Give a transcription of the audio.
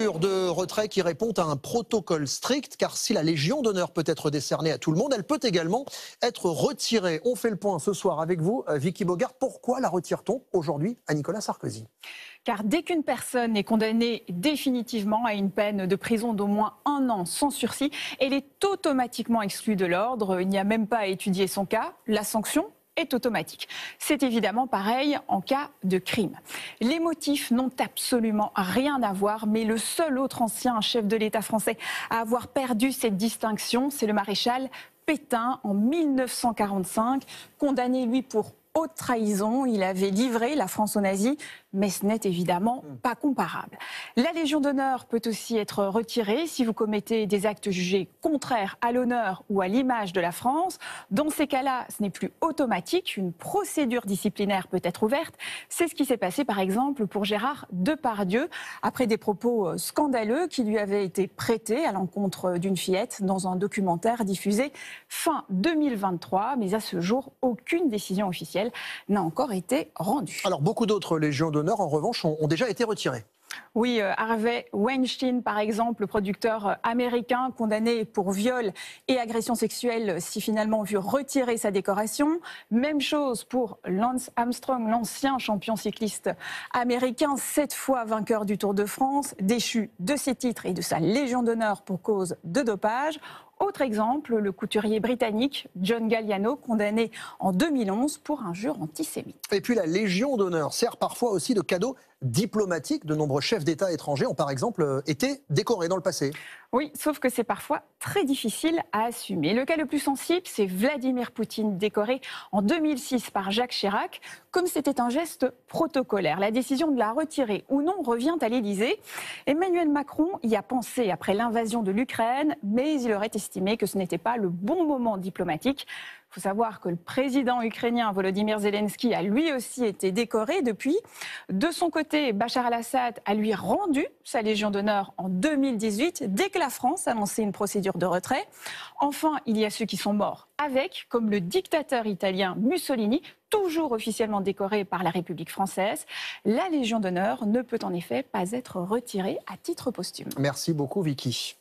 De retrait qui répond à un protocole strict, car si la Légion d'honneur peut être décernée à tout le monde, elle peut également être retirée. On fait le point ce soir avec vous, Vicky Bogart. Pourquoi la retire-t-on aujourd'hui à Nicolas Sarkozy? Car dès qu'une personne est condamnée définitivement à une peine de prison d'au moins 1 an sans sursis, elle est automatiquement exclue de l'ordre. Il n'y a même pas à étudier son cas. La sanction est automatique. C'est évidemment pareil en cas de crime. Les motifs n'ont absolument rien à voir, mais le seul autre ancien chef de l'État français à avoir perdu cette distinction, c'est le maréchal Pétain en 1945, condamné lui pour haute trahison. Il avait livré la France aux nazis, mais ce n'est évidemment pas comparable. La Légion d'honneur peut aussi être retirée si vous commettez des actes jugés contraires à l'honneur ou à l'image de la France. Dans ces cas-là, ce n'est plus automatique. Une procédure disciplinaire peut être ouverte. C'est ce qui s'est passé par exemple pour Gérard Depardieu, après des propos scandaleux qui lui avaient été prêtés à l'encontre d'une fillette dans un documentaire diffusé fin 2023. Mais à ce jour, aucune décision officielle n'a encore été rendue. Alors beaucoup d'autres légions d'honneur, en revanche, ont déjà été retirées. Oui, Harvey Weinstein, par exemple, le producteur américain condamné pour viol et agression sexuelle, s'est finalement vu retirer sa décoration. Même chose pour Lance Armstrong, l'ancien champion cycliste américain, 7 fois vainqueur du Tour de France, déchu de ses titres et de sa Légion d'honneur pour cause de dopage. Autre exemple, le couturier britannique John Galliano, condamné en 2011 pour injure antisémite. Et puis la Légion d'honneur sert parfois aussi de cadeau diplomatique. De nombreux chefs d'État étrangers ont par exemple été décorés dans le passé. Oui, sauf que c'est parfois très difficile à assumer. Le cas le plus sensible, c'est Vladimir Poutine, décoré en 2006 par Jacques Chirac, comme c'était un geste protocolaire. La décision de la retirer ou non revient à l'Élysée. Emmanuel Macron y a pensé après l'invasion de l'Ukraine, mais il aurait estimé que ce n'était pas le bon moment diplomatique. Il faut savoir que le président ukrainien Volodymyr Zelensky a lui aussi été décoré depuis. De son côté, Bachar al-Assad a lui rendu sa Légion d'honneur en 2018, dès que la France a lancé une procédure de retrait. Enfin, il y a ceux qui sont morts avec, comme le dictateur italien Mussolini, toujours officiellement décoré par la République française. La Légion d'honneur ne peut en effet pas être retirée à titre posthume. Merci beaucoup, Vicky.